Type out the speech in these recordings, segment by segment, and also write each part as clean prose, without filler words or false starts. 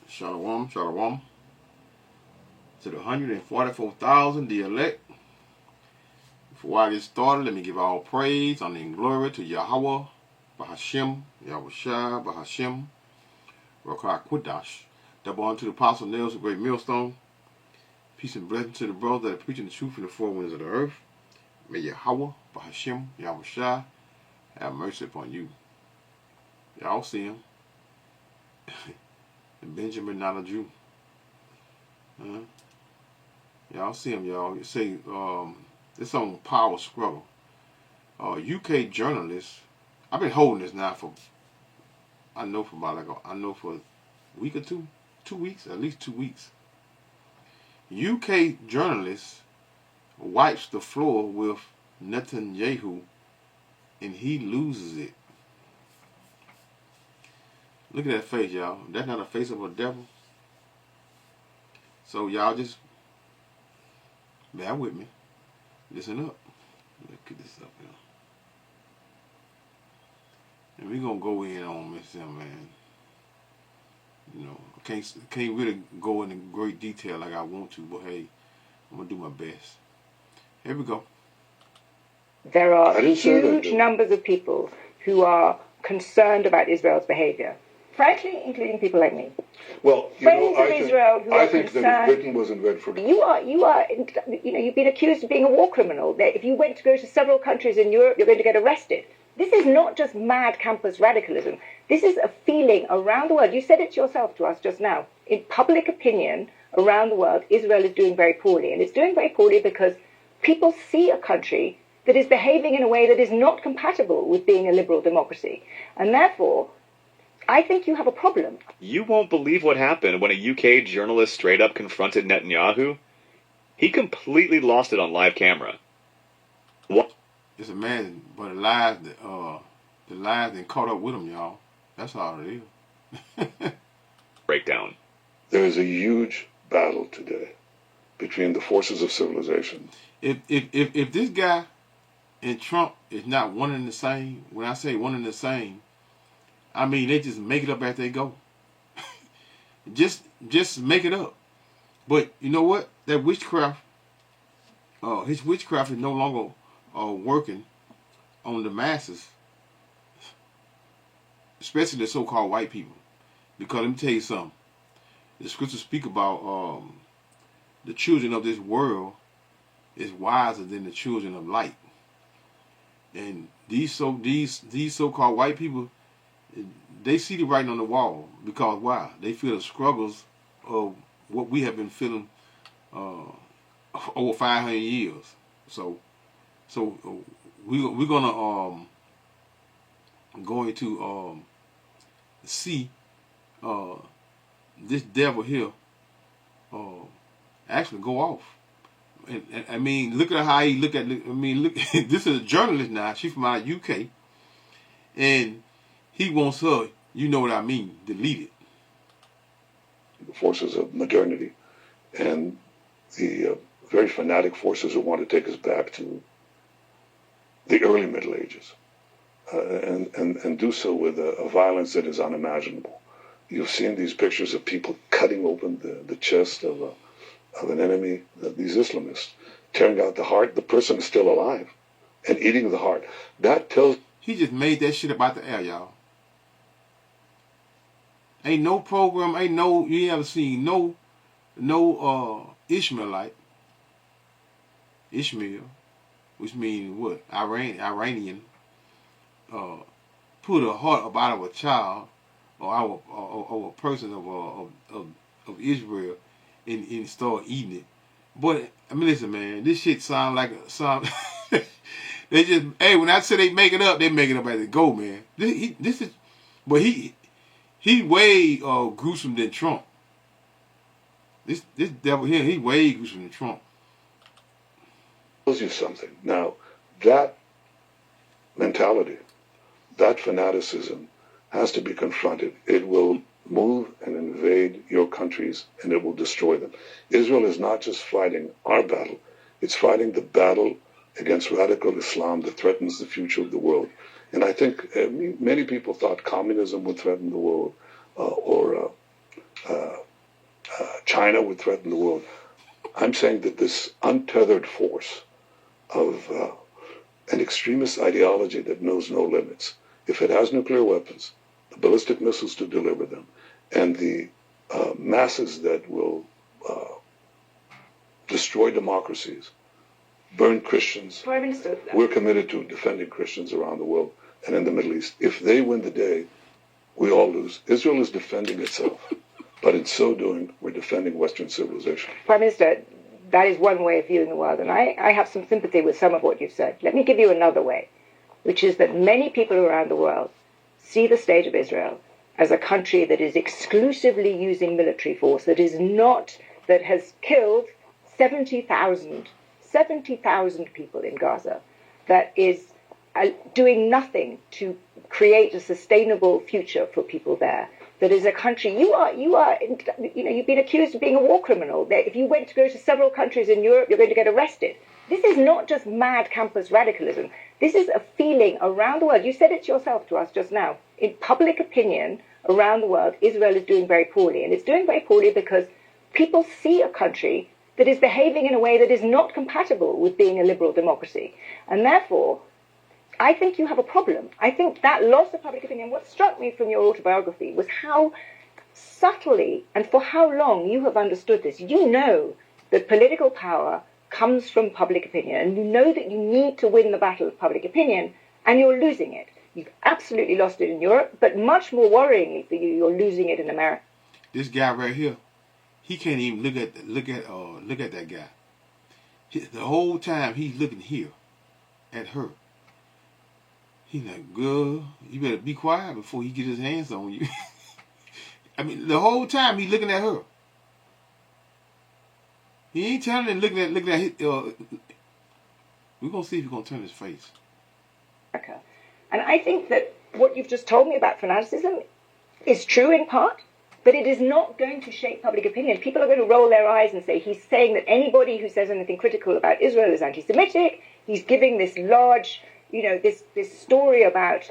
Shalom, shalom. To the 144,000, the elect. Before I get started, let me give all praise, honor, and glory to Yahweh, Bahashem, Yahushua, Bahashem, Rakah Qudash. Double honor to the apostle nails of great millstone. Peace and blessing to the brothers that are preaching the truth in the four winds of the earth. May Yahweh, Bahashem, Yahushua, have mercy upon you. Y'all see him. And Benjamin not a Jew. Y'all see him, y'all. You say, it's on Power Struggle. UK journalist, I've been holding this now for, I know for a week or two. 2 weeks, at least 2 weeks. UK journalist wipes the floor with Netanyahu and he loses it. Look at that face, y'all. That's not a face of a devil. So y'all just bear with me. Listen up. Let's get this up here. And we're gonna go in on Miss M, man. You know, I can't really go into great detail like I want to, but hey, I'm gonna do my best. Here we go. There are huge numbers of people who are concerned about Israel's behavior. Frankly, including people like me. Well, Friends of Israel who I are think concerned. that Britain wasn't ready for. You've been accused of being a war criminal. If you went to go to several countries in Europe, you're going to get arrested. This is not just mad campus radicalism. This is a feeling around the world. You said it yourself to us just now. In public opinion around the world, Israel is doing very poorly. And it's doing very poorly because people see a country that is behaving in a way that is not compatible with being a liberal democracy. And therefore, I think you have a problem. You won't believe what happened when a UK journalist straight up confronted Netanyahu. He completely lost it on live camera. What? It's amazing, but the lies that caught up with him, y'all. That's all it is. Breakdown. There is a huge battle today between the forces of civilization. If this guy and Trump is not one and the same, when I say one and the same, I mean they just make it up as they go. just make it up. But you know what? That witchcraft, his witchcraft is no longer working on the masses, especially the so-called white people. Because let me tell you something. The scriptures speak about the children of this world is wiser than the children of light. And these so-called white people, they see the writing on the wall. Because why? They feel the struggles of what we have been feeling over 500 years. So we're gonna going to see this devil here actually go off. And I mean, look at how he look at. I mean, look. This is a journalist now. She's from out of UK, and he wants her. You know what I mean? Deleted. The forces of modernity and the very fanatic forces who want to take us back to the early Middle Ages, and do so with a violence that is unimaginable. You've seen these pictures of people cutting open the chest of an enemy, these Islamists, tearing out the heart. The person is still alive and eating the heart. That tells... He just made that shit about the air, y'all. Ain't no program, you ever seen no Ishmael, which means what? Iranian, put a heart up out of a child or a person of Israel and start eating it. But I mean, listen, man, this shit sound like they just, hey, when I say they make it up, they make it up as they go, man. He way gruesome than Trump. This devil here, he way gruesome than Trump. Tells you something. Now, that mentality, that fanaticism has to be confronted. It will move and invade your countries and it will destroy them. Israel is not just fighting our battle, it's fighting the battle against radical Islam that threatens the future of the world. And I think many people thought communism would threaten the world or China would threaten the world. I'm saying that this untethered force of an extremist ideology that knows no limits, if it has nuclear weapons, the ballistic missiles to deliver them, and the masses that will destroy democracies, burn Christians. Prime Minister, We're committed to defending Christians around the world and in the Middle East. If they win the day, we all lose. Israel is defending itself, but in so doing, we're defending Western civilization. Prime Minister, that is one way of viewing the world, and I have some sympathy with some of what you've said. Let me give you another way, which is that many people around the world see the state of Israel as a country that is exclusively using military force, that has killed 70,000 people in Gaza, that is doing nothing to create a sustainable future for people there. That is a country, you've been accused of being a war criminal. If you went to go to several countries in Europe, you're going to get arrested. This is not just mad campus radicalism. This is a feeling around the world. You said it yourself to us just now. In public opinion around the world, Israel is doing very poorly. And it's doing very poorly because people see a country that is behaving in a way that is not compatible with being a liberal democracy. And therefore, I think you have a problem. I think that loss of public opinion, what struck me from your autobiography was how subtly and for how long you have understood this. You know that political power comes from public opinion, and you know that you need to win the battle of public opinion, and you're losing it. You've absolutely lost it in Europe, but much more worryingly for you, you're losing it in America. This guy right here, he can't even look at that guy. The whole time he's looking here at her. He's like, girl, you better be quiet before he get his hands on you. I mean, the whole time he's looking at her. He ain't telling him looking at his, we're going to see if he's going to turn his face. And I think that what you've just told me about fanaticism is true in part, but it is not going to shape public opinion. People are going to roll their eyes and say he's saying that anybody who says anything critical about Israel is anti-Semitic. He's giving this large, this story about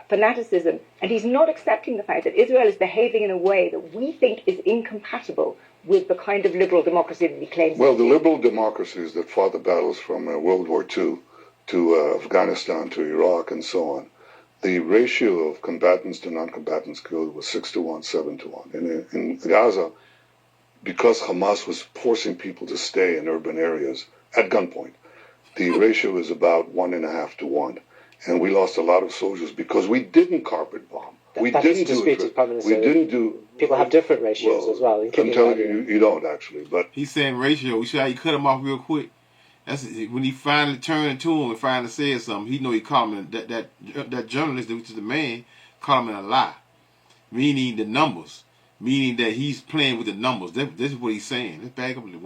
fanaticism, and he's not accepting the fact that Israel is behaving in a way that we think is incompatible with the kind of liberal democracy that he claims. Well, the liberal democracies that fought the battles from World War II to Afghanistan to Iraq and so on, the ratio of combatants to non-combatants killed was 6-1, 7-1. And in Gaza, because Hamas was forcing people to stay in urban areas at gunpoint, the ratio is about 1.5 to 1. And we lost a lot of soldiers because we didn't carpet bomb. We didn't do. People have different ratios as well. I'm telling you, you don't actually. But he's saying ratio. We see how you cut him off real quick. That's when he finally turned to him and finally said something. He know he called him that journalist, which is the man, called him a lie, meaning the numbers, meaning that he's playing with the numbers. This is what he's saying. Let's back up a little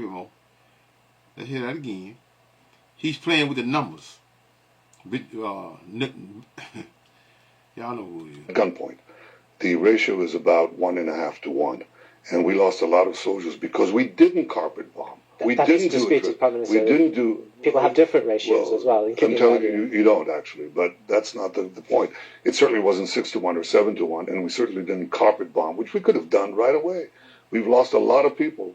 more. Let's hear that again. He's playing with the numbers. Y'all know who it is. Gunpoint. The ratio is about 1.5 to 1, and we lost a lot of soldiers because we didn't carpet bomb. We didn't do. People have different ratios as well. I'm telling you, you don't actually, but that's not the point. It certainly wasn't 6-1 or 7-1, and we certainly didn't carpet bomb, which we could have done right away. We've lost a lot of people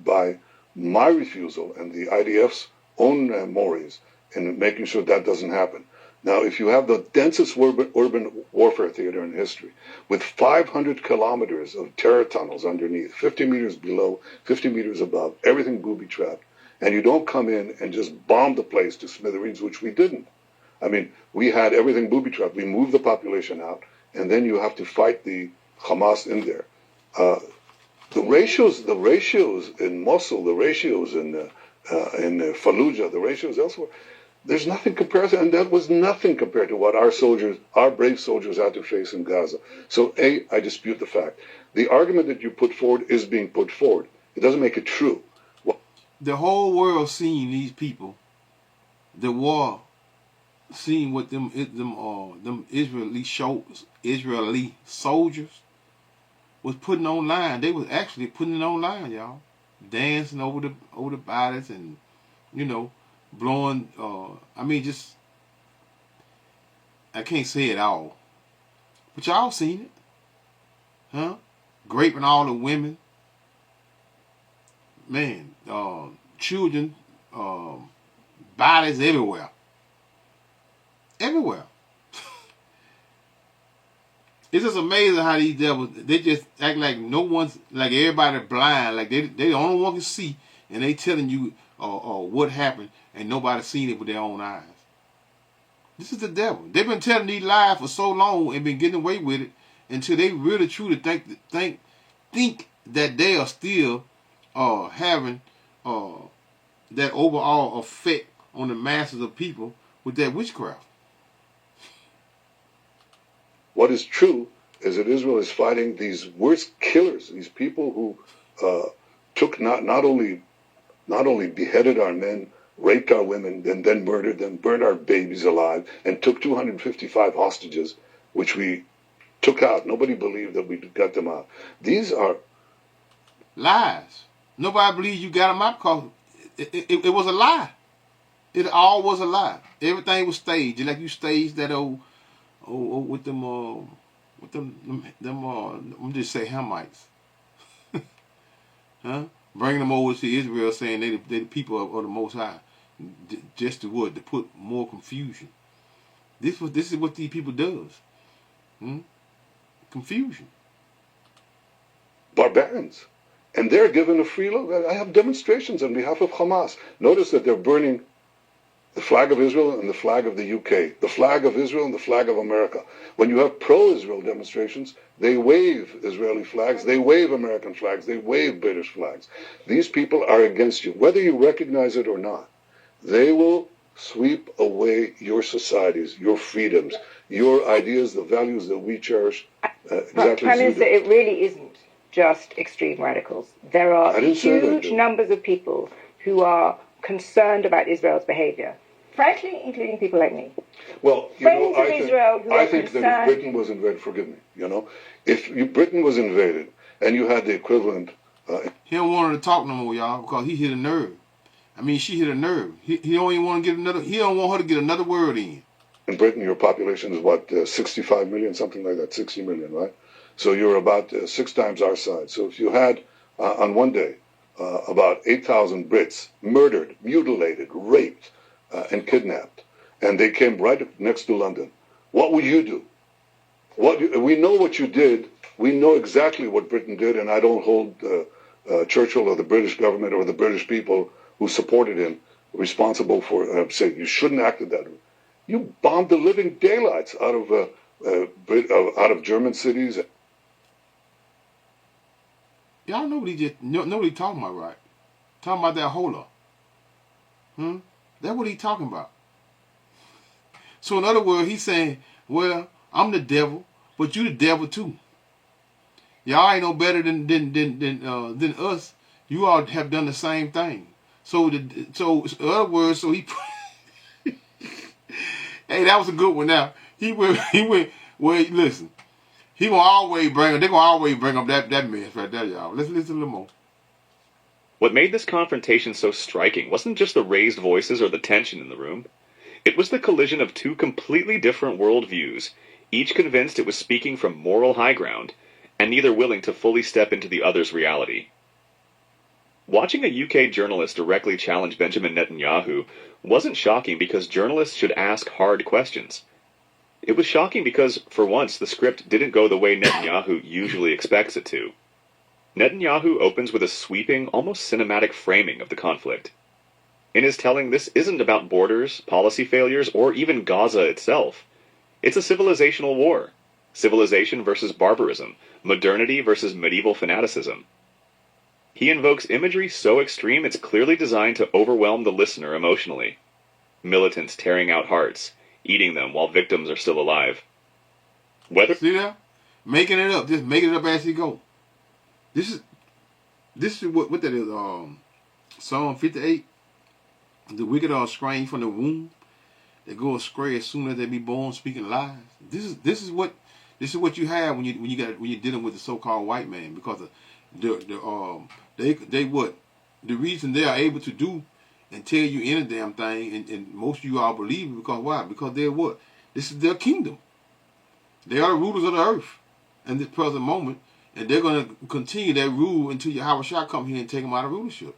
by my refusal and the IDF's own mores in making sure that doesn't happen. Now, if you have the densest urban warfare theater in history, with 500 kilometers of terror tunnels underneath, 50 meters below, 50 meters above, everything booby-trapped, and you don't come in and just bomb the place to smithereens, which we didn't. I mean, we had everything booby-trapped. We moved the population out, and then you have to fight the Hamas in there. The ratios in Mosul, the ratios in Fallujah, the ratios elsewhere, there's nothing comparison, and that was nothing compared to what our brave soldiers had to face in Gaza. So, I dispute the fact. The argument that you put forward is being put forward. It doesn't make it true. The whole world seeing these people, the war, seeing what them Israeli soldiers was putting online. They was actually putting it online, y'all, dancing over the bodies and blowing, I can't say it all, but y'all seen it, huh? raping all the women, man, children, bodies everywhere. Everywhere. It's just amazing how these devils, they just act like no one's, like everybody blind, like they the only one can see, and they telling you what happened, and nobody seen it with their own eyes. This is the devil. They've been telling these lies for so long and been getting away with it until they really truly think that they are still having that overall effect on the masses of people with that witchcraft. What is true is that Israel is fighting these worst killers, these people who took not only beheaded our men, raped our women, and then murdered them, burned our babies alive, and took 255 hostages, which we took out. Nobody believed that we got them out. These are lies. Nobody believes you got them out because it was a lie. It all was a lie. Everything was staged. Like you staged that with them I'm just say Hamites. Huh? Bringing them over to Israel saying they the people of the Most High. Just to put more confusion. This is what these people does. Confusion. Barbarians. And they're given a free look. I have demonstrations on behalf of Hamas. Notice that they're burning the flag of Israel and the flag of the UK, the flag of Israel and the flag of America. When you have pro-Israel demonstrations, they wave Israeli flags, they wave American flags, they wave British flags. These people are against you, whether you recognize it or not. They will sweep away your societies, your freedoms, your ideas, the values that we cherish. Exactly. Prime Minister, it really isn't just extreme radicals. There are huge numbers of people who are concerned about Israel's behavior, frankly, including people like me. Well, Friends of Israel who I are think concerned. that if Britain was invaded, forgive me, if Britain was invaded and you had the equivalent. He don't want her to talk no more, y'all, because he hit a nerve. I mean, she hit a nerve. He don't even want to get another. He don't want her to get another word in. In Britain, your population is what, 65 million, something like that, 60 million, right? So you're about 6 times our size. So if you had on one day about 8,000 Brits murdered, mutilated, raped, and kidnapped, and they came right next to London, what would you do? We know what you did. We know exactly what Britain did, and I don't hold Churchill or the British government or the British people who supported him responsible for saying you shouldn't act that way. You bombed the living daylights out of German cities. Y'all know what he talking about, right? Talking about that hola. That's what he talking about. So in other words, he's saying, well, I'm the devil, but you the devil too. Y'all ain't no better than us. You all have done the same thing. So in other words, so he. Hey, that was a good one. Now he went. Well, listen. They're gonna always bring up that mess right there, y'all. Let's listen a little more. What made this confrontation so striking wasn't just the raised voices or the tension in the room. It was the collision of two completely different worldviews, each convinced it was speaking from moral high ground, and neither willing to fully step into the other's reality. Watching a UK journalist directly challenge Benjamin Netanyahu wasn't shocking because journalists should ask hard questions. It was shocking because, for once, the script didn't go the way Netanyahu usually expects it to. Netanyahu opens with a sweeping, almost cinematic framing of the conflict. In his telling, this isn't about borders, policy failures, or even Gaza itself. It's a civilizational war. Civilization versus barbarism. Modernity versus medieval fanaticism. He invokes imagery so extreme it's clearly designed to overwhelm the listener emotionally. Militants tearing out hearts, eating them while victims are still alive. See that? Making it up. Just making it up as he go. This is what that is. Psalm 58. The wicked are screened from the womb. They go astray as soon as they be born, speaking lies. This is what you have when you're dealing with the so-called white man, because the reason they are able to do and tell you any damn thing, and most of you all believe it, because why? Because they're what? This is their kingdom. They are the rulers of the earth in this present moment, And they're going to continue that rule until Yahushua come here and take them out of rulership.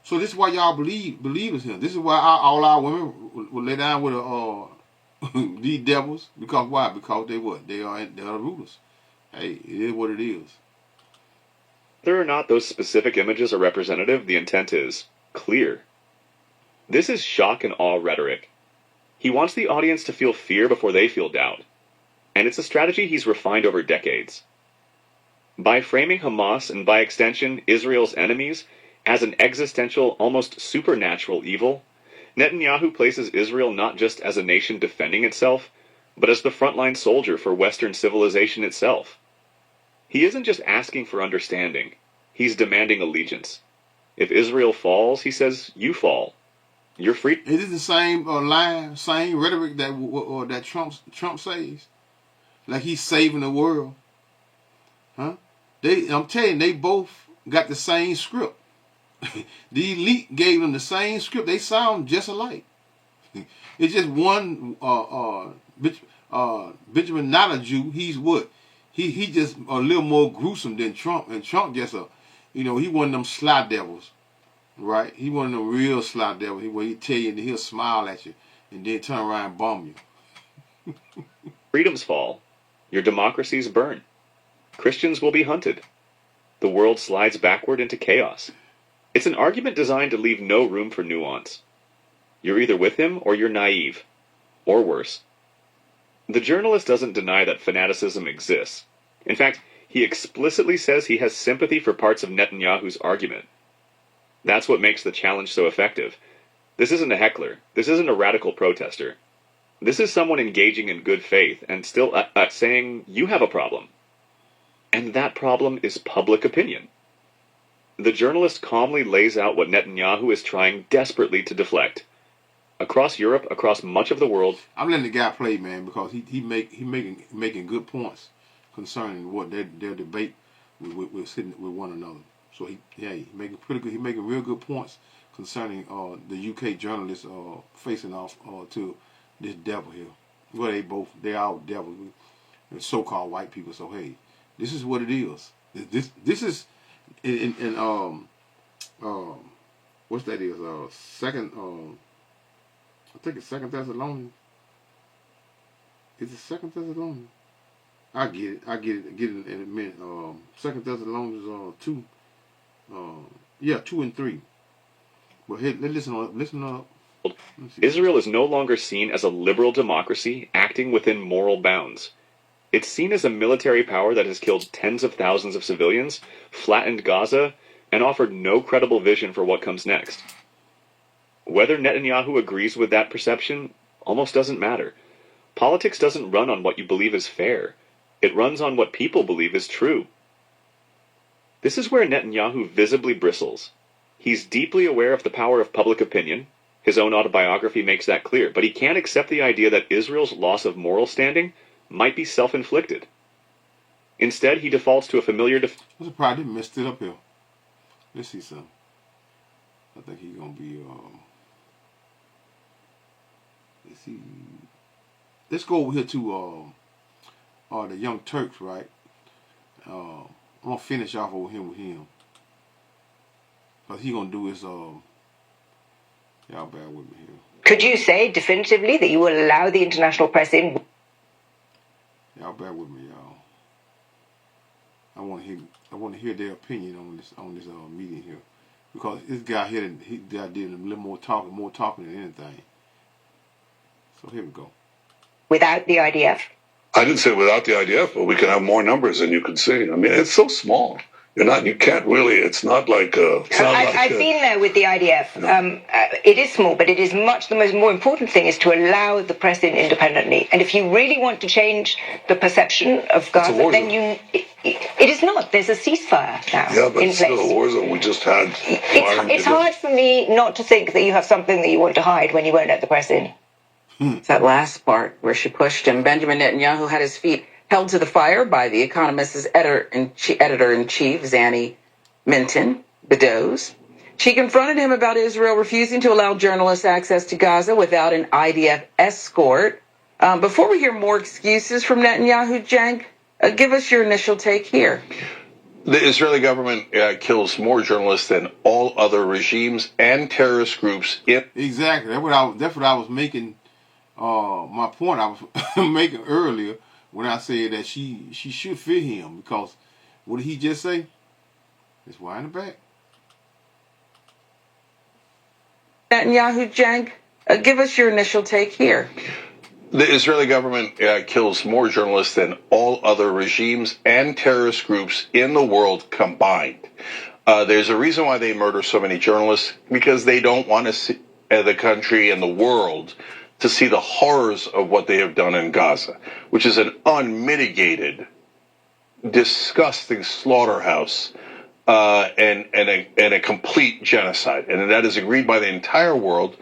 So this is why y'all believe him. This is why all our women will lay down with these devils. Because why? Because they what? They are the rulers. Hey, it is what it is. Whether or not those specific images are representative, the intent is clear. This is shock and awe rhetoric. He wants the audience to feel fear before they feel doubt. And it's a strategy he's refined over decades. By framing Hamas, and by extension Israel's enemies, as an existential, almost supernatural evil, Netanyahu places Israel not just as a nation defending itself, but as the frontline soldier for Western civilization itself. He isn't just asking for understanding, he's demanding allegiance. If Israel falls, he says, you fall. You're free. Is it the same line, same rhetoric that Trump says? Like he's saving the world. Huh? I'm telling you, they both got the same script. The elite gave them the same script. They sound just alike. It's just one Benjamin not a Jew. He's what? He just a little more gruesome than Trump. And Trump just he one of them sly devils. Right? He one of them real sly devils. Where he tell you and he'll smile at you and then turn around and bomb you. Freedoms fall. Your democracies burn. Christians will be hunted. The world slides backward into chaos. It's an argument designed to leave no room for nuance. You're either with him or you're naive. Or worse. The journalist doesn't deny that fanaticism exists. In fact, he explicitly says he has sympathy for parts of Netanyahu's argument. That's what makes the challenge so effective. This isn't a heckler. This isn't a radical protester. This is someone engaging in good faith and still saying, you have a problem. And that problem is public opinion. The journalist calmly lays out what Netanyahu is trying desperately to deflect. Across Europe, across much of the world. I'm letting the guy play, man, because he making good points concerning what their debate with sitting with one another. So he making pretty good. He making real good points concerning the UK journalists facing off to this devil here. Well, they all devils, so-called white people. So hey, this is what it is. This is in what's that is second I think it's Second Thessalonians. Is it Second Thessalonians? I get it in a minute. Second Thessalonians 2. 2 and 3. But hey, listen up. Israel is no longer seen as a liberal democracy acting within moral bounds. It's seen as a military power that has killed tens of thousands of civilians, flattened Gaza, and offered no credible vision for what comes next. Whether Netanyahu agrees with that perception almost doesn't matter. Politics doesn't run on what you believe is fair. It runs on what people believe is true. This is where Netanyahu visibly bristles. He's deeply aware of the power of public opinion. His own autobiography makes that clear, but he can't accept the idea that Israel's loss of moral standing might be self-inflicted. Instead, he defaults to a familiar I'm surprised they messed it up here. Let's see something. I think he's gonna be let's see. Let's go over here to the Young Turks, right? I'm gonna finish off over here with him. Cause he gonna do his y'all bear with me here. Could you say definitively that you will allow the international press in? Y'all bear with me, y'all. I want to hear their opinion on this meeting here, because this guy here did a little more talking than anything. So here we go. Without the IDF? I didn't say without the IDF, but we can have more numbers than you can see. I mean, it's so small. You can't really, it's not like I've been there with the IDF. No. It is small, but it is much, the more important thing is to allow the press in independently. And if you really want to change the perception of Gaza, then it is not. There's a ceasefire now yeah, but in it's place. Still a war zone. We just had... It's hard for me not to think that you have something that you want to hide when you won't let the press in. That last part where she pushed him. Benjamin Netanyahu had his feet held to the fire by The Economist's editor-in-chief, Zanny Minton Beddoes. She confronted him about Israel refusing to allow journalists access to Gaza without an IDF escort. Before we hear more excuses from Netanyahu, Cenk, Give us your initial take here. The Israeli government kills more journalists than all other regimes and terrorist groups. Exactly. That's what I was making. My point I was making earlier when I said that she should fear him, because what did he just say? It's why in the back. Netanyahu, Jank, give us your initial take here. The Israeli government kills more journalists than all other regimes and terrorist groups in the world combined. There's a reason why they murder so many journalists, because they don't want to see the country and the world to see the horrors of what they have done in Gaza, which is an unmitigated, disgusting slaughterhouse and a complete genocide. And that is agreed by the entire world.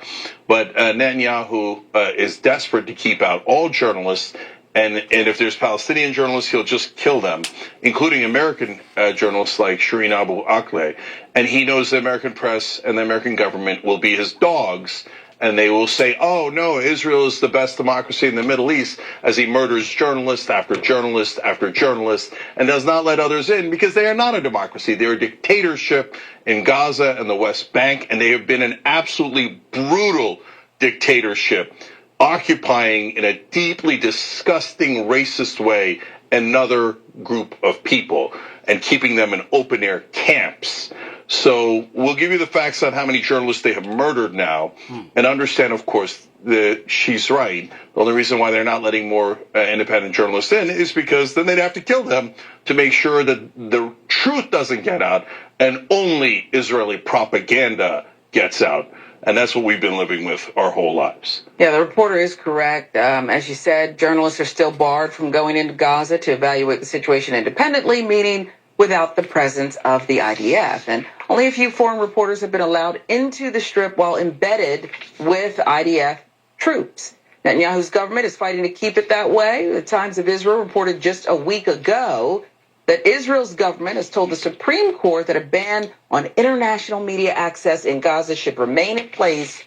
But Netanyahu is desperate to keep out all journalists. And if there's Palestinian journalists, he'll just kill them, including American journalists like Shireen Abu Akleh. And he knows the American press and the American government will be his dogs. And they will say, oh, no, Israel is the best democracy in the Middle East, as he murders journalist after journalist after journalist and does not let others in, because they are not a democracy. They're a dictatorship in Gaza and the West Bank, and they have been an absolutely brutal dictatorship, occupying in a deeply disgusting, racist way another group of people and keeping them in open-air camps. So we'll give you the facts on how many journalists they have murdered now, and understand, of course, that she's right. The only reason why they're not letting more independent journalists in is because then they'd have to kill them to make sure that the truth doesn't get out and only Israeli propaganda gets out. And that's what we've been living with our whole lives. Yeah, the reporter is correct. As you said, journalists are still barred from going into Gaza to evaluate the situation independently, meaning without the presence of the IDF. And only a few foreign reporters have been allowed into the Strip while embedded with IDF troops. Netanyahu's government is fighting to keep it that way. The Times of Israel reported just a week ago that Israel's government has told the Supreme Court that a ban on international media access in Gaza should remain in place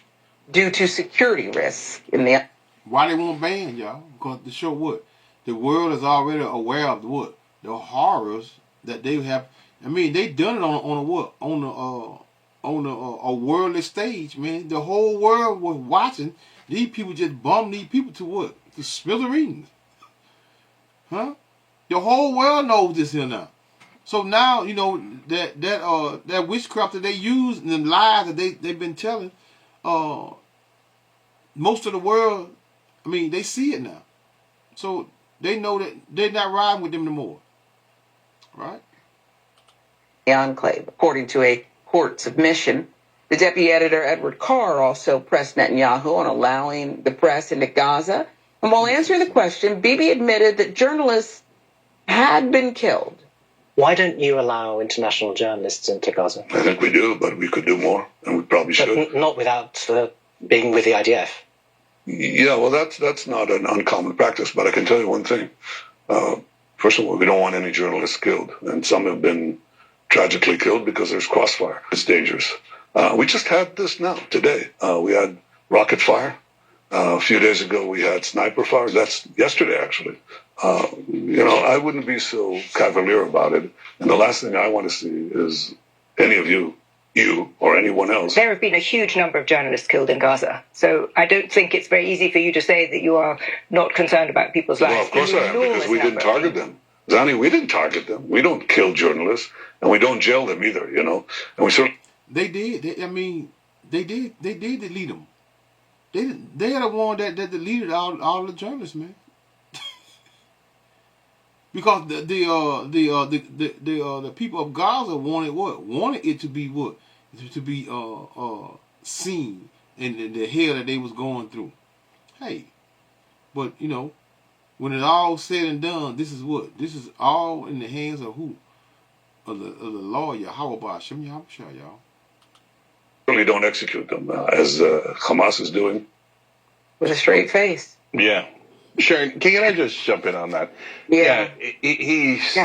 due to security risks. Why they won't ban, y'all? Because to show what? The world is already aware of what? The horrors that they have. I mean, they done it on a what? On a worldly stage, man. The whole world was watching. These people just bomb these people to what? To smithereens. Huh? The whole world knows this here now. So now, you know, that witchcraft that they use and the lies that they've been telling, most of the world, I mean, they see it now. So they know that they're not riding with them no more. Right? The enclave, according to a court submission. The deputy editor, Edward Carr, also pressed Netanyahu on allowing the press into Gaza. And while answering the question, Bibi admitted that journalists had been killed. Why don't you allow international journalists into Gaza? I think we do, but we could do more, and we probably should. But not without being with the IDF. Yeah, well, that's not an uncommon practice, but I can tell you one thing. First of all, we don't want any journalists killed, and some have been tragically killed because there's crossfire. It's dangerous. We just had this now, today. We had rocket fire. A few days ago, we had sniper fire. That's yesterday, actually. You know, I wouldn't be so cavalier about it. And the last thing I want to see is any of you or anyone else. There have been a huge number of journalists killed in Gaza. So I don't think it's very easy for you to say that you are not concerned about people's lives. Well, of course I am, because we didn't target them. Zani, we didn't target them. We don't kill journalists, and we don't jail them either, you know. And we certainly... They did. They did delete them. They're the one that deleted all the journalists, man. Because the people of Gaza wanted what? Wanted it to be what? To be seen in the hell that they was going through. Hey, but you know, when it's all said and done, this is what? This is all in the hands of who? Of the Lord Yahweh Ba'ashem Yahushua, y'all. Certainly don't execute them as Hamas is doing. With a straight face. Yeah. Sharon, can I just jump in on that? Yeah.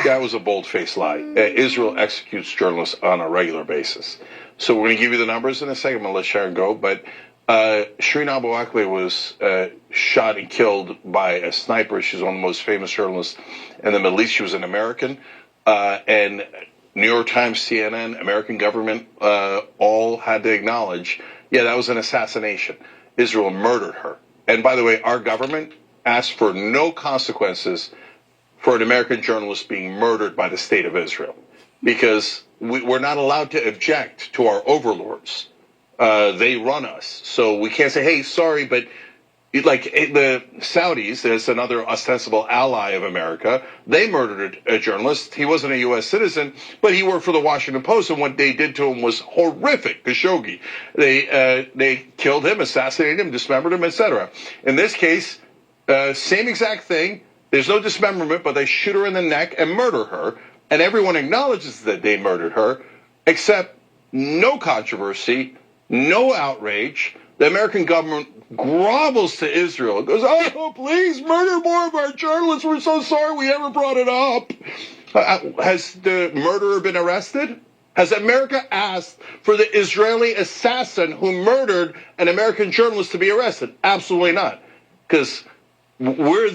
That was a bold-faced lie. Israel executes journalists on a regular basis. So we're going to give you the numbers in a second. I'm going to let Sharon go. But Shireen Abu Akleh was shot and killed by a sniper. She's one of the most famous journalists in the Middle East. She was an American. And New York Times, CNN, American government, all had to acknowledge, yeah, that was an assassination. Israel murdered her. And by the way, our government asked for no consequences for an American journalist being murdered by the state of Israel, because we're not allowed to object to our overlords. They run us. So we can't say, hey, sorry, but like the Saudis, there's another ostensible ally of America. They murdered a journalist. He wasn't a U.S. citizen, but he worked for the Washington Post, and what they did to him was horrific. Khashoggi. They killed him, assassinated him, dismembered him, etc. In this case, same exact thing. There's no dismemberment, but they shoot her in the neck and murder her, and everyone acknowledges that they murdered her, except no controversy, no outrage. The American government grovels to Israel. It goes, oh, please murder more of our journalists. We're so sorry we ever brought it up. Has the murderer been arrested? Has America asked for the Israeli assassin who murdered an American journalist to be arrested? Absolutely not. Because we're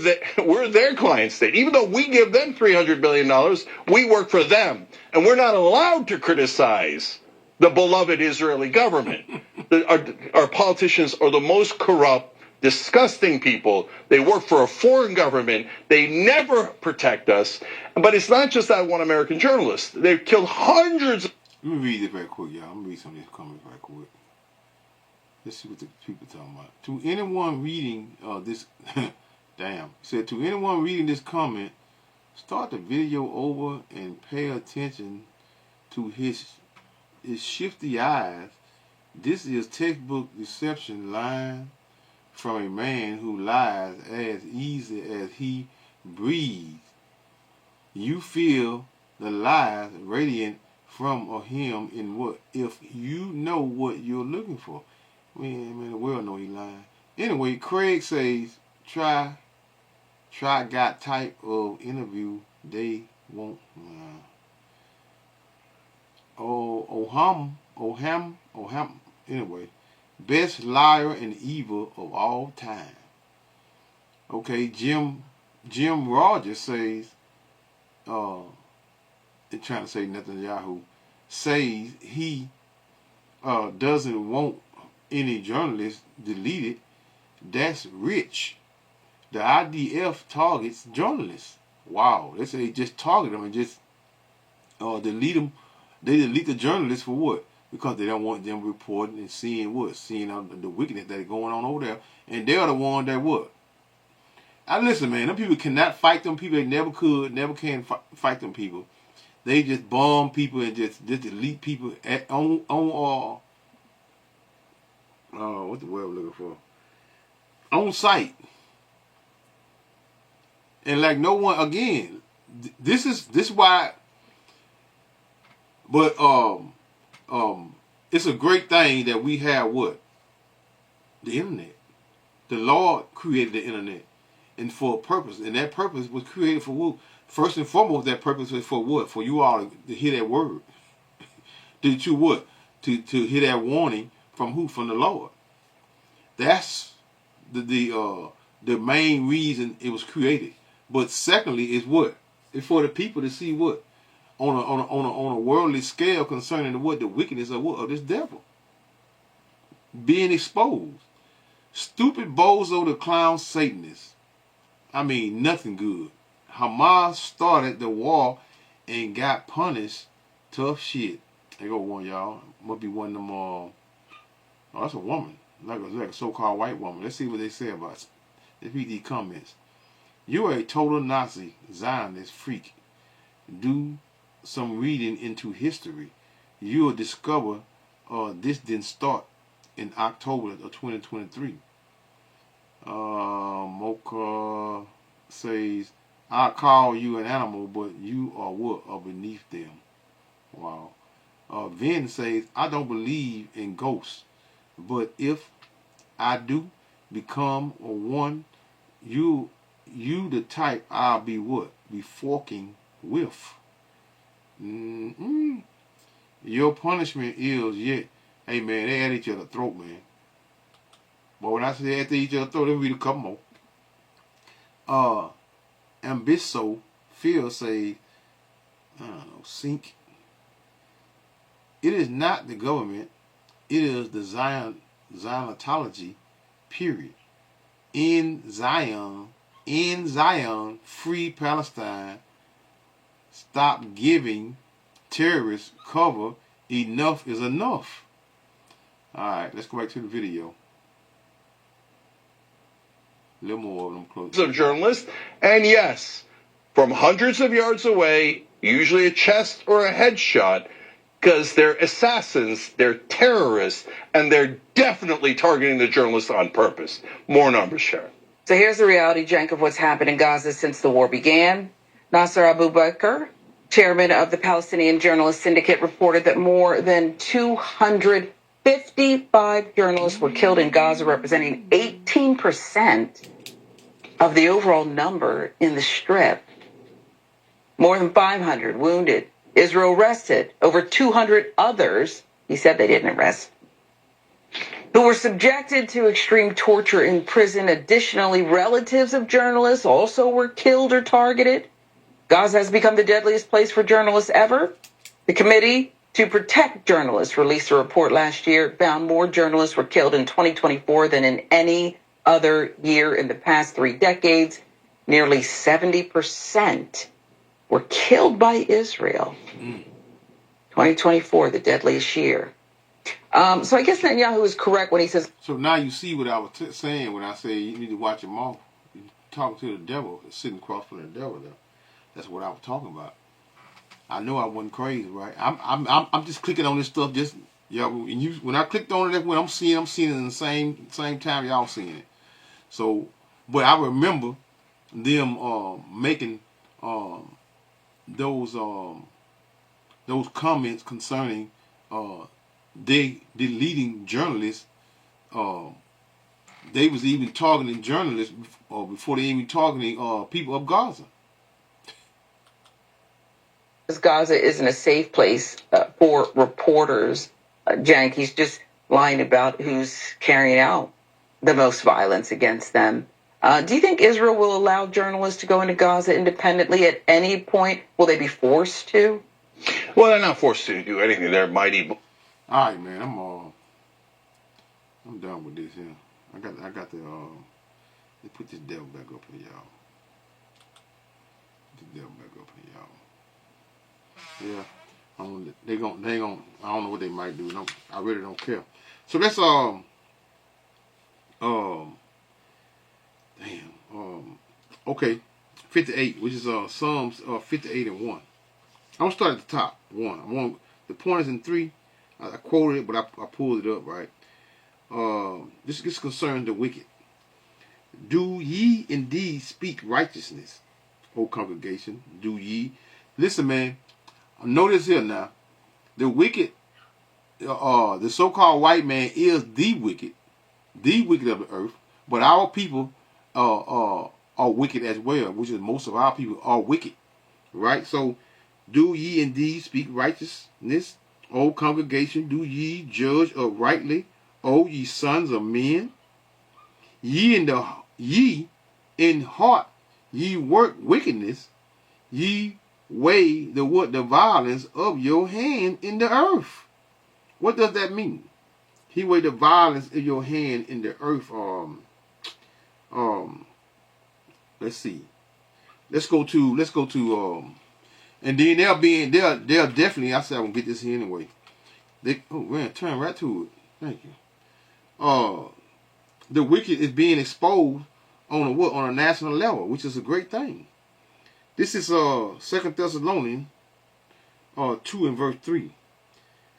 their client state. Even though we give them $300 billion, we work for them. And we're not allowed to criticize the beloved Israeli government. Our politicians are the most corrupt, disgusting people. They work for a foreign government. They never protect us. But it's not just that one American journalist. They've killed hundreds. Let me read this very quick, y'all. I'm going to read some of these comments very quick. Let's see what the people are talking about. To anyone reading this, damn, said, to anyone reading this comment, start the video over and pay attention to his shifty eyes. This is textbook deception line from a man who lies as easy as he breathes. You feel the lies radiant from him in what if you know what you're looking for. Man, the world know he lying. Anyway, Craig says try got type of interview they won't. Oham. Anyway, best liar and evil of all time. Okay, Jim Rogers says, they're trying to say Netanyahu says he doesn't want any journalists deleted. That's rich. The IDF targets journalists. Wow, they say they just target them and just delete them. They delete the journalists for what? Because they don't want them reporting and seeing what? Seeing the wickedness that is going on over there. And they're the one that what? Now listen, man, them people cannot fight them people. They never could, never can fight them people. They just bomb people and just delete people on what the word I'm looking for? On site. And like no one, again, this is why. But it's a great thing that we have what? The internet. The Lord created the internet, and for a purpose, and that purpose was created for what? First and foremost, that purpose was for what? For you all to hear that word. To what? To hear that warning from who? From the Lord. That's the main reason it was created. But secondly, is what? It's for the people to see what? On a worldly scale concerning what? The wickedness of what? Of this devil. Being exposed. Stupid bozo the clown Satanists. I mean, nothing good. Hamas started the war and got punished. Tough shit. There go one, y'all. Must be one of them, oh, that's a woman. Like a so-called white woman. Let's see what they say about it. Let's read these comments. You're a total Nazi, Zionist freak. Do some reading into history. You'll discover this didn't start in October of 2023. Mocha says, I call you an animal, but you are what? Are beneath them. Wow. Vin says, I don't believe in ghosts, but if I do become one, you the type I'll be what? Be forking with. Your punishment is yet. Hey man, they at each other's throat, man. But when I say after each other throw, let me read a couple more. Ambiso, Phil say, I don't know, sink. It is not the government. It is the Zionotology, period. In Zion, free Palestine. Stop giving terrorists cover. Enough is enough. Alright, let's go back to the video. A little more of them close. Of journalists, and yes, from hundreds of yards away, usually a chest or a headshot, because they're assassins, they're terrorists, and they're definitely targeting the journalists on purpose. More numbers, Sharon. So here's the reality, Jank, of what's happened in Gaza since the war began. Nasser Abu Bakr, chairman of the Palestinian Journalist Syndicate, reported that more than 255 journalists were killed in Gaza, representing 18% of the overall number in the Strip. More than 500 wounded. Israel arrested over 200 others, he said they didn't arrest, who were subjected to extreme torture in prison. Additionally, relatives of journalists also were killed or targeted. Gaza has become the deadliest place for journalists ever. The Committee to Protect Journalists released a report last year. It found more journalists were killed in 2024 than in any other year in the past 3 decades. Nearly 70% were killed by Israel. 2024, the deadliest year. So I guess Netanyahu is correct when he says... So now you see what I was saying when I say you need to watch your mouth. You're talking to the devil, sitting across from the devil there. That's what I was talking about. I know I wasn't crazy, right? I'm just clicking on this stuff. Just and you, when I clicked on it, that's what I'm seeing it in the same time y'all seeing it. So, but I remember them making those comments concerning they deleting journalists. They was even targeting journalists before they even targeting people of Gaza. Gaza isn't a safe place for reporters. Jank, he's just lying about who's carrying out the most violence against them. Do you think Israel will allow journalists to go into Gaza independently at any point? Will they be forced to? Well, they're not forced to do anything. They're mighty. All right, man. I'm done with this here. I got the they put this devil back up here, y'all. Put the devil back up here, y'all. Yeah, I don't know what they might do. No, I really don't care. So that's okay, 58, which is Psalms 58 and 1. I'm gonna start at the top. 1. The point is in 3. I quoted it, but I pulled it up right. This concerns the wicked. Do ye indeed speak righteousness, O congregation? Do ye listen, man? Notice here now, the wicked, the so-called white man is the wicked of the earth. But our people are wicked as well, which is most of our people are wicked, right? So, do ye indeed speak righteousness, O congregation? Do ye judge uprightly, O ye sons of men? Ye in heart, ye work wickedness. Ye weigh the violence of your hand in the earth. What does that mean? He weighed the violence of your hand in the earth. Let's see. Let's go to and then they'll definitely, I said I'm gonna get this here anyway. Man, turn right to it. Thank you. The wicked is being exposed on a national level, which is a great thing. This is 2 Thessalonians 2 and verse 3.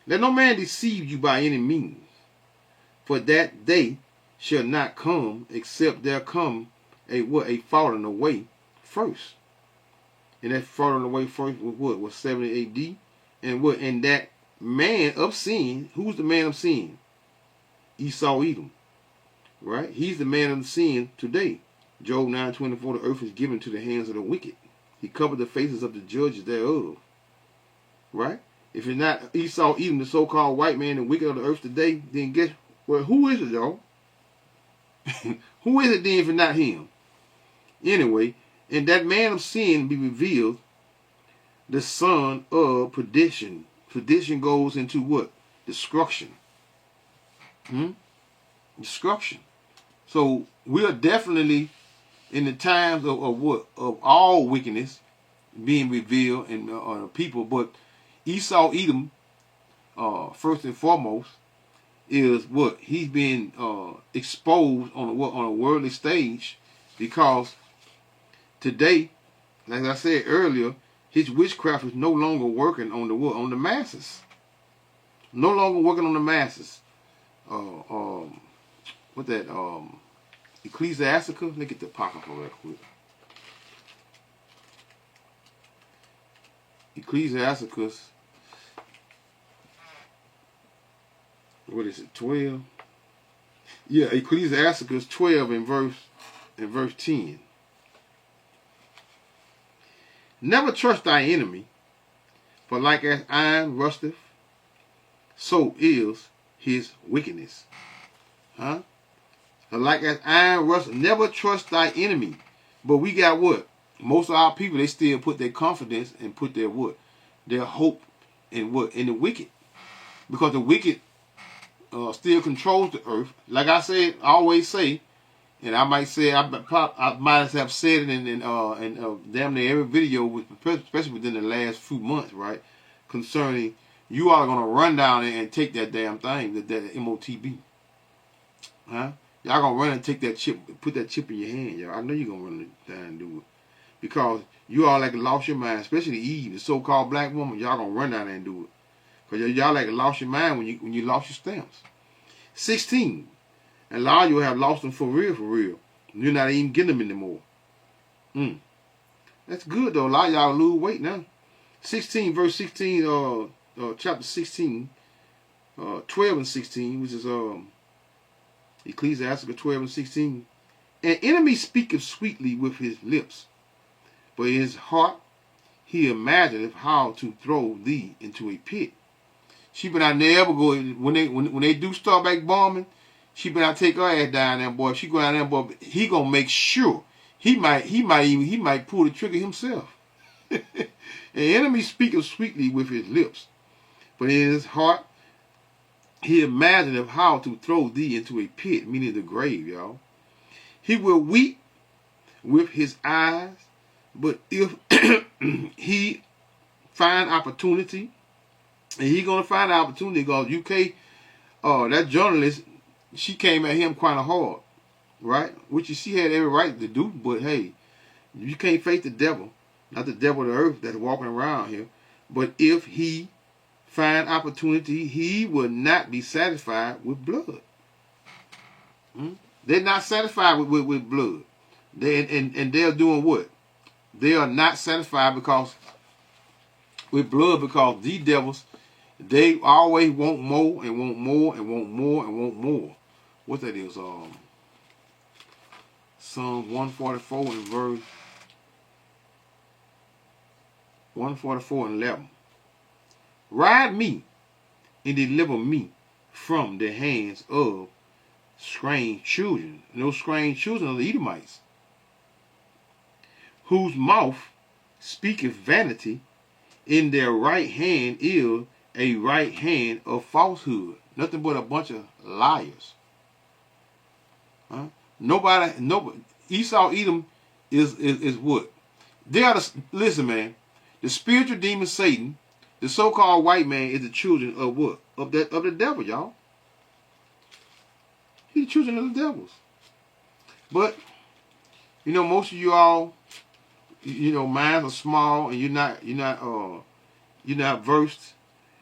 Let no man deceive you by any means, for that day shall not come except there come a falling away first. And that falling away first was what? Was 70 AD. And that man of sin, who's the man of sin? Esau Edom. Right? He's the man of sin today. Job 9:24, the earth is given to the hands of the wicked. He covered the faces of the judges thereof. Right? If it's not Esau Edom, the so-called white man and wicked of the earth today, then guess, well, who is it, y'all? Who is it then if not him? Anyway, and that man of sin be revealed, the son of perdition. Perdition goes into what? Destruction. Destruction. So we are definitely in the times of what? Of all wickedness being revealed in people. But Esau, Edom, first and foremost, is what? He's being exposed on a worldly stage, because today, like I said earlier, his witchcraft is no longer working on the what? On the masses. No longer working on the masses. What that? Ecclesiastica. Let me get the apocrypha real quick. Ecclesiasticus. What is it? 12. Yeah, Ecclesiasticus 12 in verse 10. Never trust thy enemy, for like as iron rusteth, so is his wickedness. Huh? For like as iron rusteth, never trust thy enemy. But we got what? Most of our people, they still put their confidence and put their what? Their hope in what? In the wicked. Because the wicked still controls the earth. Like I said, I always say, and I might say, I might have said it in damn near every video, especially within the last few months, right? Concerning you are going to run down there and take that damn thing, that MOTB. Huh? Y'all going to run and take that chip, put that chip in your hand, y'all. I know you're going to run down and do it. Because you all like lost your mind, especially Eve, the so-called black woman. Y'all going to run down there and do it. Because y'all like lost your mind when you lost your stamps. 16. And a lot of you have lost them for real, for real. You're not even getting them anymore. That's good, though. A lot of y'all lose weight now. 16, verse 16, chapter 16, 12 and 16, which is Ecclesiastes 12 and 16. An enemy speaketh sweetly with his lips, but in his heart he imagineth how to throw thee into a pit. She better not never go, when they do start back bombing, she better not take her ass down there, boy. If she go down there, boy, he gonna make sure he might pull the trigger himself. An enemy speaketh sweetly with his lips, but in his heart he imagineth how to throw thee into a pit, meaning the grave, y'all. He will weep with his eyes, but if he find opportunity, and he gonna find opportunity, because UK, that journalist, she came at him kind of hard, right? Which she had every right to do, but hey, you can't face the devil, not the devil of the earth that's walking around here. But if he find opportunity, he will not be satisfied with blood. They're not satisfied with blood. And they're doing what? They are not satisfied with blood, because these devils, they always want more and want more and want more and want more. What that is? Psalms 144 and verse 144 and 11. Ride me and deliver me from the hands of strange children. And those strange children are the Edomites, whose mouth speaketh vanity, in their right hand is a right hand of falsehood. Nothing but a bunch of liars. Huh? Nobody. Esau, Edom is what? They are listen, man. The spiritual demon Satan, the so-called white man, is the children of what? Of the devil, y'all. He's the children of the devils. But most of you all, minds are small, and you're not versed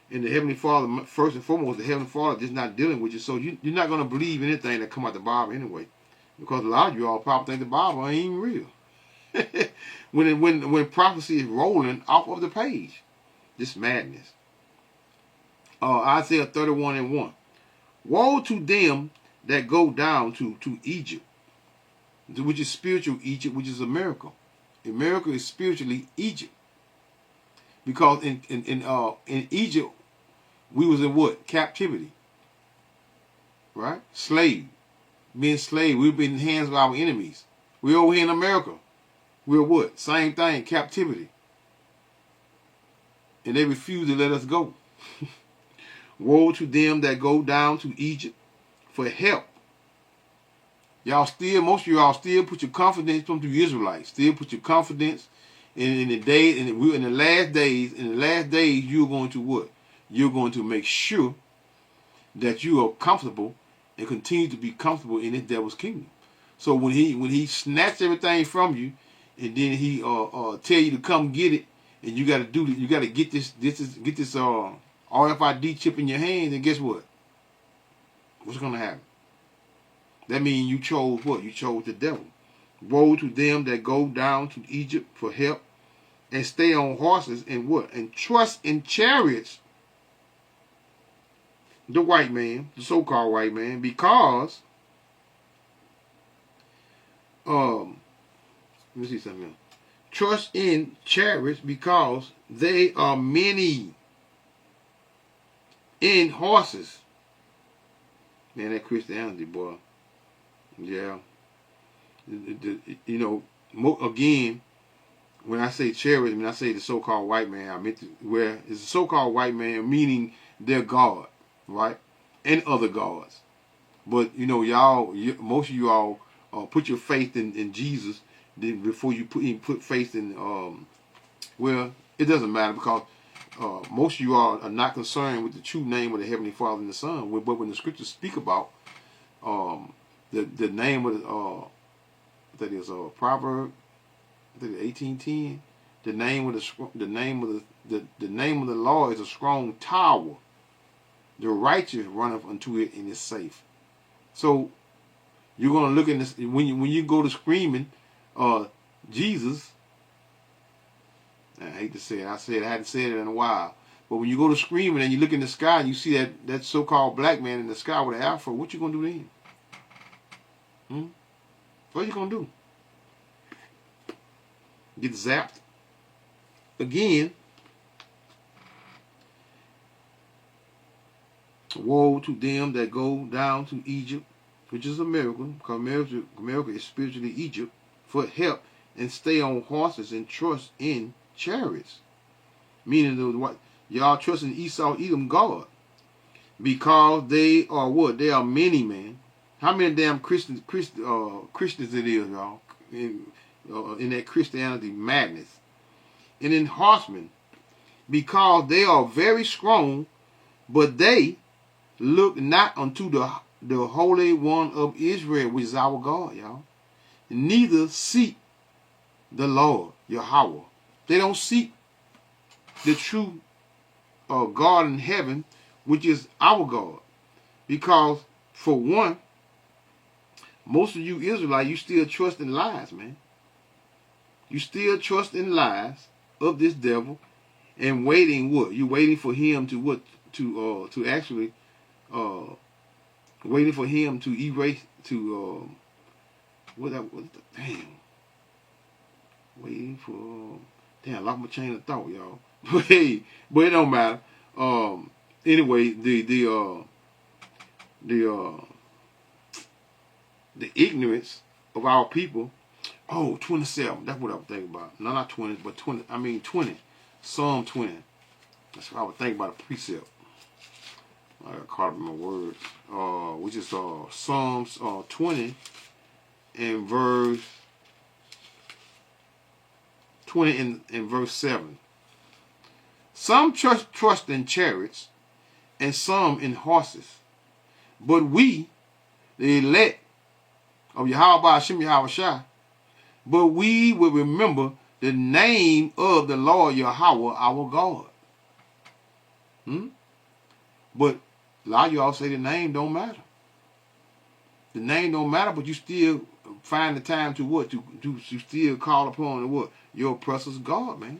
in the Heavenly Father. First and foremost, the Heavenly Father just not dealing with you, so you're not going to believe anything that come out the Bible anyway, because a lot of you all probably think the Bible ain't even real. when prophecy is rolling off of the page, this madness. Isaiah 31 and 1. Woe to them that go down to Egypt, which is spiritual Egypt, which is America. America is spiritually Egypt, because in Egypt we was in what? Captivity, right? Slave. being slaves. We've been in the hands of our enemies. We're over here in America. We're what? Same thing, captivity. And they refuse to let us go. Woe to them that go down to Egypt for help. Y'all still, most of y'all still put your confidence from the Israelites. Still put your confidence in the day, in the last days. In the last days, you're going to what? You're going to make sure that you are comfortable and continue to be comfortable in this devil's kingdom. So when he snatched everything from you, and then he tell you to come get it, and you got to do it. You got to get this RFID chip in your hands, and guess what? What's going to happen? That means you chose what? You chose the devil. Woe to them that go down to Egypt for help and stay on horses and what? And trust in chariots. The white man, the so-called white man, because let me see something else. Trust in chariots because they are many in horses. Man, that Christianity, boy. Yeah. You know, again, when I say chariots, when I say the so-called white man, I meant where it's the so-called white man, meaning their God, right? And other gods. But, you know, most of you all put your faith in Jesus before you put faith in, well, it doesn't matter because most of you all are not concerned with the true name of the Heavenly Father and the Son. But when the scriptures speak about the name of that is Proverbs, I think 18:10. The name of the Lord is a strong tower. The righteous runneth unto it and is safe. So you're gonna look in this when you go to screaming, Jesus. I hate to say it. I hadn't said it in a while. But when you go to screaming and you look in the sky and you see that so-called black man in the sky with an afro, what you gonna do then? What you gonna do? Get zapped? Again, woe to them that go down to Egypt, which is America, because America is spiritually Egypt, for help and stay on horses and trust in chariots. Meaning what? Y'all trust in Esau, Edom, God. Because they are what? They are many, man. How many damn Christians it is, y'all, in that Christianity madness. And in horsemen, because they are very strong, but they look not unto the Holy One of Israel, which is our God, y'all. Neither seek the Lord, Yahweh. They don't seek the true God in heaven, which is our God. Because, for one, most of you Israelites, you still trust in lies, man. You still trust in lies of this devil and waiting what? You waiting for him to what? To actually waiting for him to erase waiting for I lost my chain of thought, y'all. But hey, but it don't matter. Anyway, the ignorance of our people. Oh, 27. That's what I was thinking about. No, not 20, but 20. I mean 20. Psalm 20. That's what I was thinking about, a precept. I got caught up in my words. Which is Psalms 20 and verse 20 and verse 7. Some trust in chariots and some in horses. But we, the elect of Yahweh Hashem Yahweh Shai, but we will remember the name of the Lord Yahweh our God. But a lot of y'all say the name don't matter. The name don't matter, but you still find the time to what? To still call upon what? Your oppressor's God, man.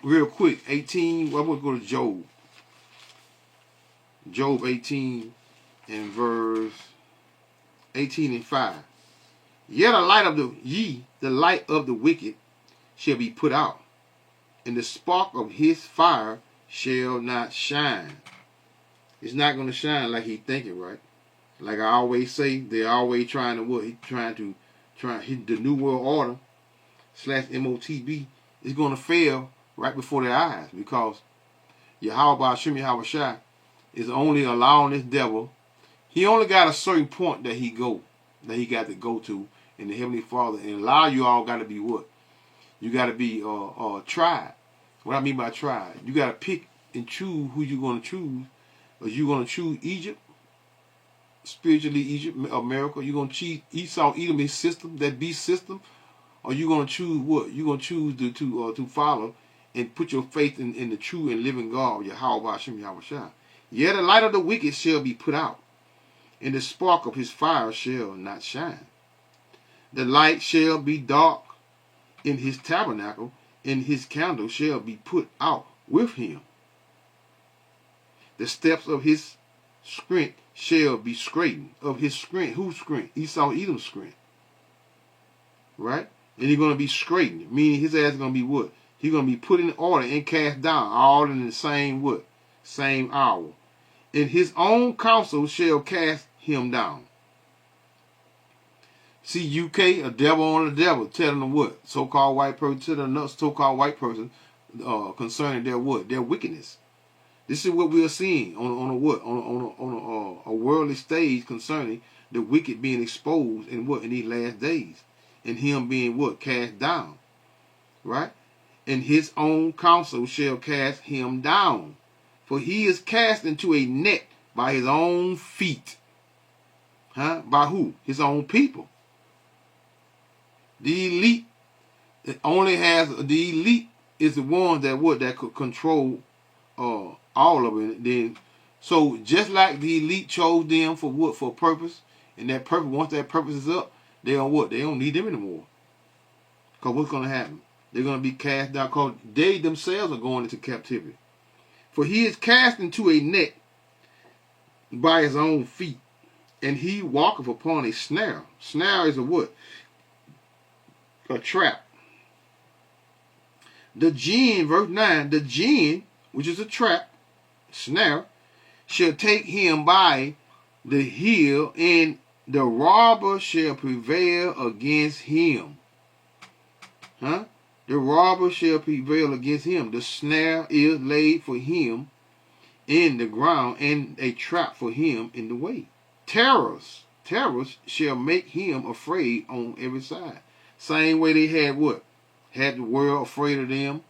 Real quick, 18, well, we'll go to Job. Job 18 and verse 18 and 5. Yet the light of the light of the wicked shall be put out, and the spark of his fire shall not shine. It's not going to shine like he's thinking, right? Like I always say, they're always trying to what? The New World Order / MOTB is going to fail right before their eyes, because Yahweh Hashem Yahweh Shai is only allowing this devil. He only got a certain point that he got to go to in the Heavenly Father, and a lot of you all got to be what? You got to be tried. What I mean by tried, you got to pick and choose who you're going to choose. Are you going to choose Egypt, spiritually Egypt, America? You're going to choose Esau, Edom, his system, that beast system, or you going to choose what? You're going to choose to follow and put your faith in the true and living God, Yahweh Hashem Yahweh Shai. Yea, the light of the wicked shall be put out, and the spark of his fire shall not shine. The light shall be dark in his tabernacle, and his candle shall be put out with him. The steps of his strength shall be straightened. Of his strength, whose strength? Esau, Edom's strength. Right? And he's going to be straightened, meaning his ass is going to be what? He's going to be put in order and cast down, all in the same what? Same hour. And his own counsel shall cast him down. See, UK, a devil on the devil, telling them what? So-called white person, to the so-called white person concerning their what? Their wickedness. This is what we are seeing on a what? On a worldly stage concerning the wicked being exposed in what? In these last days. And him being what? Cast down. Right? And his own counsel shall cast him down. For he is cast into a net by his own feet. Huh? By who? His own people. The elite, it only has, the elite is the ones that could control all of it. Then, so just like the elite chose them for what? For a purpose, and that purpose, once that purpose is up, they don't what? They don't need them anymore. Because what's going to happen? They're going to be cast down, because they themselves are going into captivity. For he is cast into a net by his own feet, and he walketh upon a snare. Snare is a what? A trap. The jinn, verse 9, the jinn, which is a trap, snare, shall take him by the heel, and the robber shall prevail against him. Huh? The robber shall prevail against him. The snare is laid for him in the ground, and a trap for him in the way. Terrors shall make him afraid on every side. Same way they had what? Had the world afraid of them,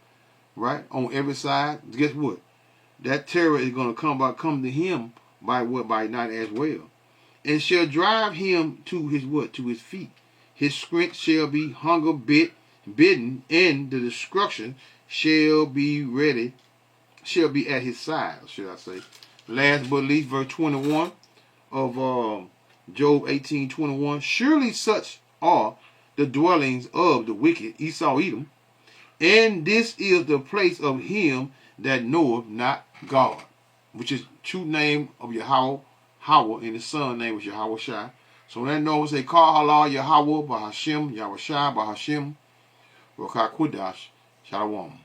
right? On every side. Guess what? That terror is going to come to him by what? By night as well. And shall drive him to his what? To his feet. His strength shall be hunger bidden, and the destruction shall be ready, shall be at his side, should I say. Last but least, verse 21 of Job 18:21. Surely such are the dwellings of the wicked, Esau, Edom, and this is the place of him that knoweth not God, which is true name of Yahweh, and the son name is Yahweh Shai. So that knows they call Allah Yahweh, Bahashem, Yahweh Shai, Bahashem, Rokah Kudash, Shalom.